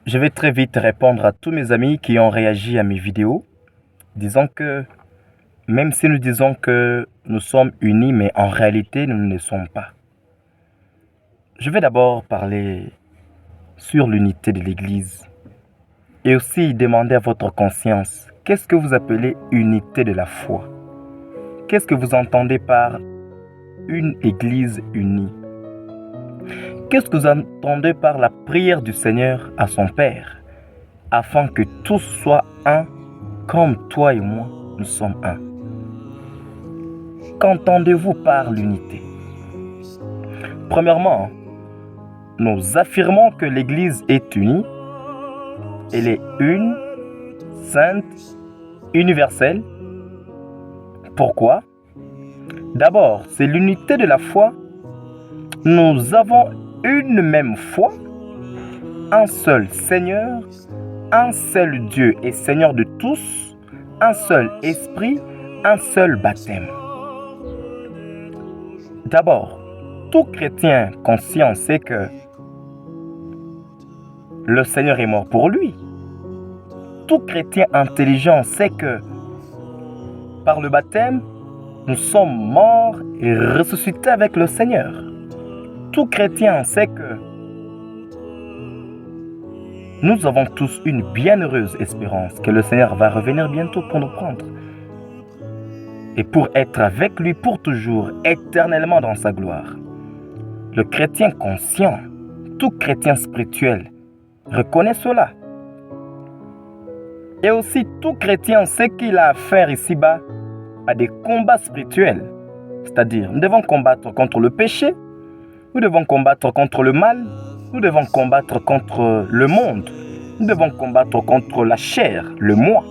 Je vais très vite répondre à tous mes amis qui ont réagi à mes vidéos, disant que même si nous disons que nous sommes unis, mais en réalité nous ne le sommes pas. Je vais d'abord parler sur l'unité de l'Église et aussi demander à votre conscience, qu'est-ce que vous appelez unité de la foi? Qu'est-ce que vous entendez par une Église unie? Qu'est-ce que vous entendez par la prière du Seigneur à son Père, afin que tous soient un, comme toi et moi, nous sommes un? Qu'entendez-vous par l'unité? Premièrement, nous affirmons que l'Église est unie. Elle est une, sainte, universelle. Pourquoi? D'abord, c'est l'unité de la foi. Nous avons une même foi, un seul Seigneur, un seul Dieu et Seigneur de tous, un seul esprit, un seul baptême. D'abord, tout chrétien conscient sait que le Seigneur est mort pour lui. Tout chrétien intelligent sait que par le baptême, nous sommes morts et ressuscités avec le Seigneur. Tout chrétien sait que nous avons tous une bienheureuse espérance que le Seigneur va revenir bientôt pour nous prendre. Et pour être avec lui pour toujours, éternellement dans sa gloire. Le chrétien conscient, tout chrétien spirituel, reconnaît cela. Et aussi tout chrétien sait qu'il a affaire ici-bas à des combats spirituels. C'est-à-dire, nous devons combattre contre le péché, nous devons combattre contre le mal, nous devons combattre contre le monde, nous devons combattre contre la chair, le moi.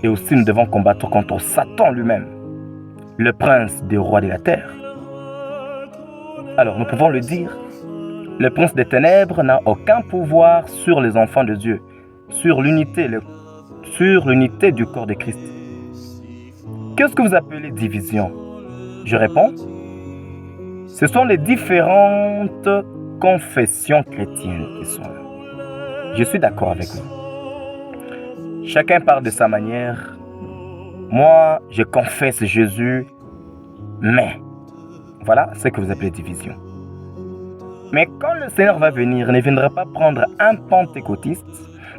Et aussi nous devons combattre contre Satan lui-même, le prince des rois de la terre. Alors nous pouvons le dire, le prince des ténèbres n'a aucun pouvoir sur les enfants de Dieu, sur l'unité du corps de Christ. Qu'est-ce que vous appelez division? Je réponds, ce sont les différentes confessions chrétiennes qui sont là. Je suis d'accord avec vous. Chacun parle de sa manière. Moi, je confesse Jésus, mais voilà ce que vous appelez division. Mais quand le Seigneur va venir, il ne viendra pas prendre un pentecôtiste,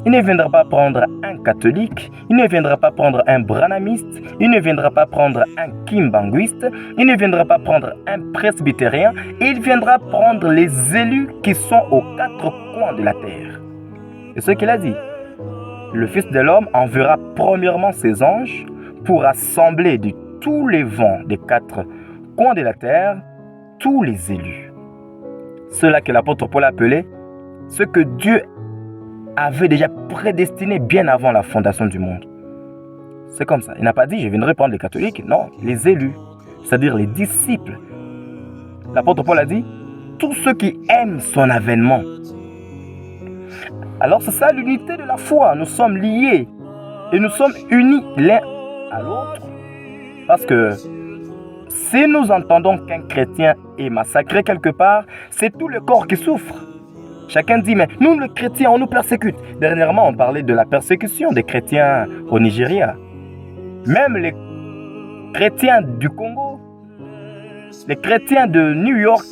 il ne viendra pas prendre un catholique, il ne viendra pas prendre un branhamiste, il ne viendra pas prendre un kimbanguiste, il ne viendra pas prendre un presbytérien, il viendra prendre les élus qui sont aux quatre coins de la terre. C'est ce qu'il a dit. Le Fils de l'homme enverra premièrement ses anges pour assembler de tous les vents des quatre coins de la terre tous les élus. Ceux-là que l'apôtre Paul appelait ce que Dieu avait déjà prédestiné bien avant la fondation du monde. C'est comme ça. Il n'a pas dit je viendrai prendre les catholiques. Non, les élus, c'est-à-dire les disciples. L'apôtre Paul a dit tous ceux qui aiment son avènement. Alors c'est ça l'unité de la foi. Nous sommes liés et nous sommes unis l'un à l'autre. Parce que si nous entendons qu'un chrétien est massacré quelque part, c'est tout le corps qui souffre. Chacun dit, mais nous, les chrétiens, on nous persécute. Dernièrement, on parlait de la persécution des chrétiens au Nigeria. Même les chrétiens du Congo, les chrétiens de New York,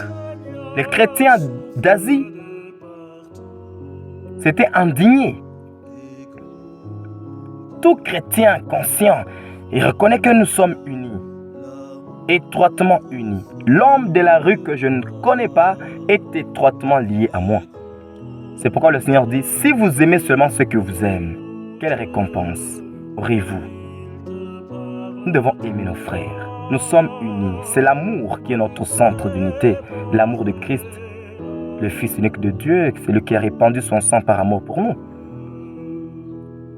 les chrétiens d'Asie, s'étaient indignés. Tout chrétien conscient, il reconnaît que nous sommes unis. Étroitement unis. L'homme de la rue que je ne connais pas est étroitement lié à moi. C'est pourquoi le Seigneur dit, si vous aimez seulement ceux que vous aimez, quelle récompense aurez-vous? Nous devons aimer nos frères. Nous sommes unis. C'est l'amour qui est notre centre d'unité. L'amour de Christ, le Fils unique de Dieu, c'est lui qui a répandu son sang par amour pour nous.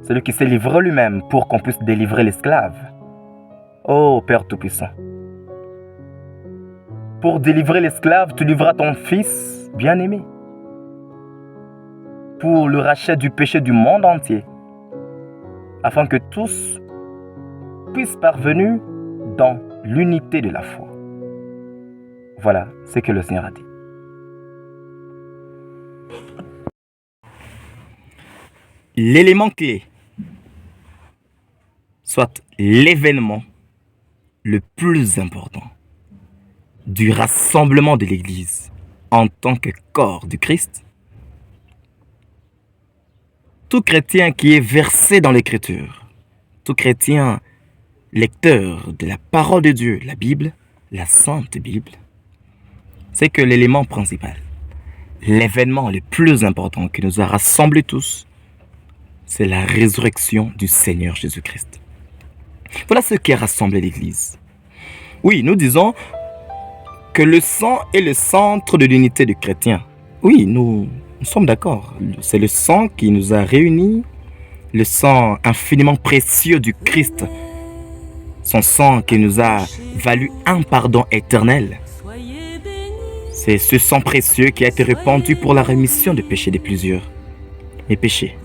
C'est lui qui s'est livré lui-même pour qu'on puisse délivrer l'esclave. Oh Père Tout-Puissant. Pour délivrer l'esclave, tu livras ton fils bien-aimé. Pour le rachat du péché du monde entier. Afin que tous puissent parvenir dans l'unité de la foi. Voilà ce que le Seigneur a dit. l'élément clé, soit l'événement le plus important du rassemblement de l'Église en tant que corps du Christ, tout chrétien qui est versé dans l'Écriture, tout chrétien lecteur de la parole de Dieu, la Bible, la Sainte Bible, c'est que l'élément principal, l'événement le plus important qui nous a rassemblés tous, c'est la résurrection du Seigneur Jésus-Christ. Voilà ce qui a rassemblé l'Église. Oui, nous disons que le sang est le centre de l'unité du chrétien. Oui, nous sommes d'accord. C'est le sang qui nous a réunis, le sang infiniment précieux du Christ, son sang qui nous a valu un pardon éternel. C'est ce sang précieux qui a été répandu pour la rémission des péchés de plusieurs. Mes péchés.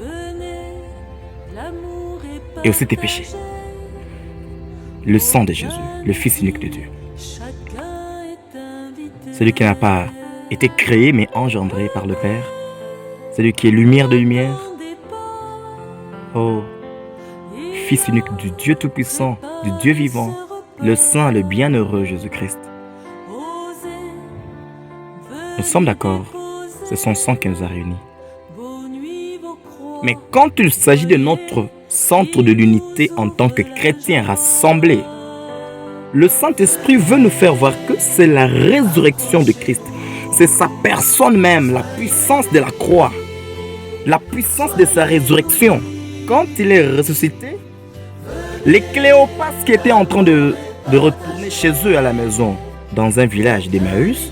Et aussi tes péchés. Le sang de Jésus, le Fils unique de Dieu. Celui qui n'a pas été créé mais engendré par le Père. Celui qui est lumière de lumière. Oh, Fils unique du Dieu Tout-Puissant, du Dieu vivant, le Saint, le Bienheureux Jésus-Christ. Nous sommes d'accord, c'est son sang qui nous a réunis. Mais quand il s'agit de notre centre de l'unité en tant que chrétiens rassemblés, le Saint-Esprit veut nous faire voir que c'est la résurrection de Christ. C'est sa personne même, la puissance de la croix, la puissance de sa résurrection. Quand il est ressuscité, les Cléopas qui étaient en train de retourner chez eux à la maison, dans un village d'Emmaüs,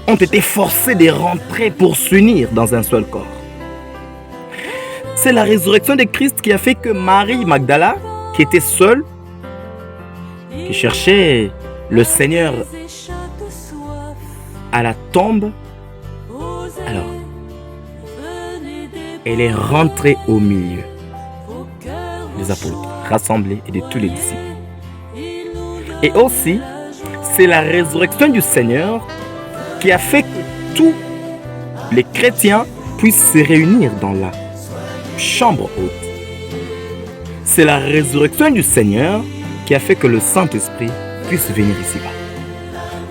ont été forcés de rentrer pour s'unir dans un seul corps. C'est la résurrection de Christ qui a fait que Marie Magdala, qui était seule, qui cherchait le Seigneur à la tombe, alors, elle est rentrée au milieu des apôtres rassemblés et de tous les disciples. Et aussi, c'est la résurrection du Seigneur qui a fait que tous les chrétiens puissent se réunir dans la chambre haute. C'est la résurrection du Seigneur qui a fait que le Saint-Esprit puisse venir ici-bas.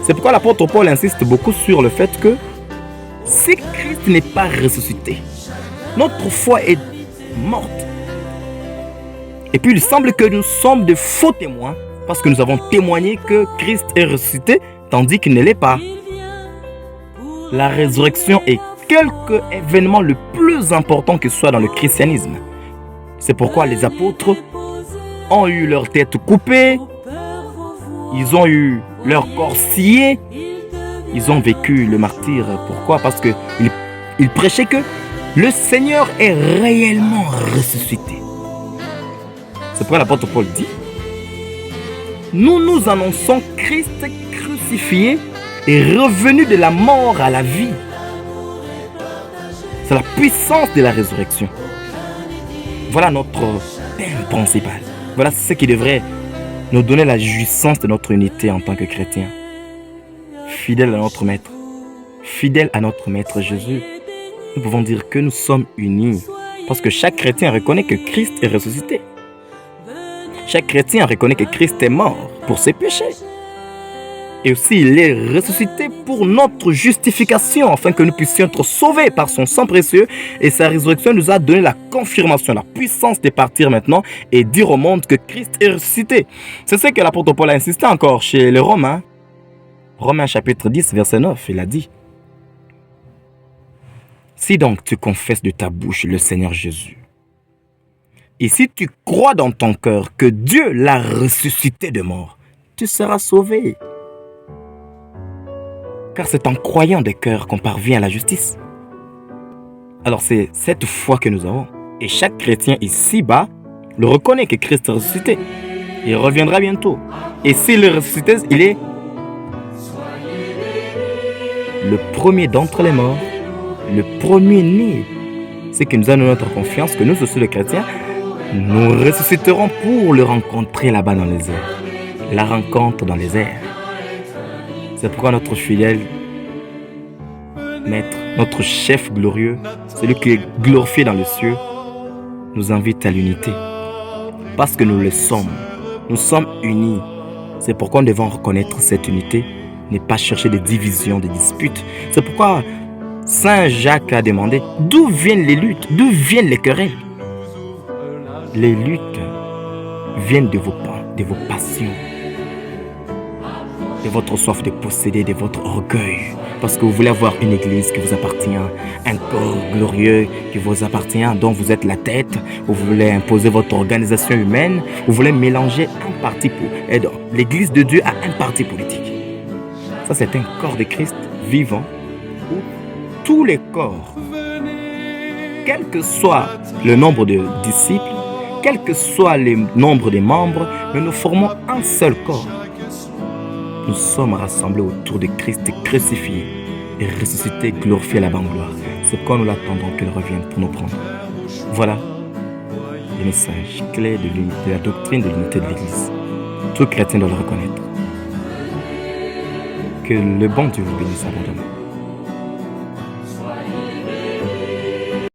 C'est pourquoi l'apôtre Paul insiste beaucoup sur le fait que si Christ n'est pas ressuscité, notre foi est morte. Et puis il semble que nous sommes de faux témoins parce que nous avons témoigné que Christ est ressuscité tandis qu'il ne l'est pas. La résurrection est quelque événement le plus important que soit dans le christianisme. C'est pourquoi les apôtres ont eu leur tête coupée, ils ont eu leur corps scié, ils ont vécu le martyre. Pourquoi? Parce qu'ils prêchaient que le Seigneur est réellement ressuscité. C'est pourquoi l'apôtre Paul dit: nous annonçons Christ crucifié et revenu de la mort à la vie. C'est la puissance de la résurrection. Voilà notre thème principal. Voilà ce qui devrait nous donner la jouissance de notre unité en tant que chrétiens. Fidèles à notre Maître, fidèles à notre Maître Jésus, nous pouvons dire que nous sommes unis parce que chaque chrétien reconnaît que Christ est ressuscité. Chaque chrétien reconnaît que Christ est mort pour ses péchés. Et aussi, il est ressuscité pour notre justification, afin que nous puissions être sauvés par son sang précieux. Et sa résurrection nous a donné la confirmation, la puissance de partir maintenant et dire au monde que Christ est ressuscité. C'est ce que l'apôtre Paul a insisté encore chez les Romains. Romains chapitre 10, verset 9, il a dit: si donc tu confesses de ta bouche le Seigneur Jésus, et si tu crois dans ton cœur que Dieu l'a ressuscité de mort, tu seras sauvé. Car c'est en croyant de cœur qu'on parvient à la justice. Alors c'est cette foi que nous avons. Et chaque chrétien ici-bas le reconnaît que Christ est ressuscité. Il reviendra bientôt. Et s'il est ressuscité, il est le premier d'entre les morts, le premier-né. C'est qui nous a donné notre confiance que nous aussi les chrétiens, nous ressusciterons pour le rencontrer là-bas dans les airs. La rencontre dans les airs. C'est pourquoi notre fidèle Maître, notre chef glorieux, celui qui est glorifié dans les cieux, nous invite à l'unité. Parce que nous le sommes. Nous sommes unis. C'est pourquoi nous devons reconnaître cette unité, ne pas chercher des divisions, des disputes. C'est pourquoi Saint Jacques a demandé d'où viennent les luttes, d'où viennent les querelles. Les luttes viennent de vos passions, de votre soif de posséder, de votre orgueil. Parce que vous voulez avoir une église qui vous appartient, un corps glorieux qui vous appartient, dont vous êtes la tête. Vous voulez imposer votre organisation humaine. Vous voulez mélanger un parti l'église de Dieu à un parti politique. Ça, c'est un corps de Christ vivant où tous les corps, quel que soit le nombre de disciples, quel que soit le nombre de membres, nous formons un seul corps. Nous sommes rassemblés autour de Christ crucifié et ressuscité, glorifié à la bonne gloire. C'est pourquoi nous l'attendons qu'il revienne pour nous prendre. Voilà le message clé de la doctrine de l'unité de l'Église. Tout chrétien doit le reconnaître. Que le bon Dieu vous bénisse abondamment.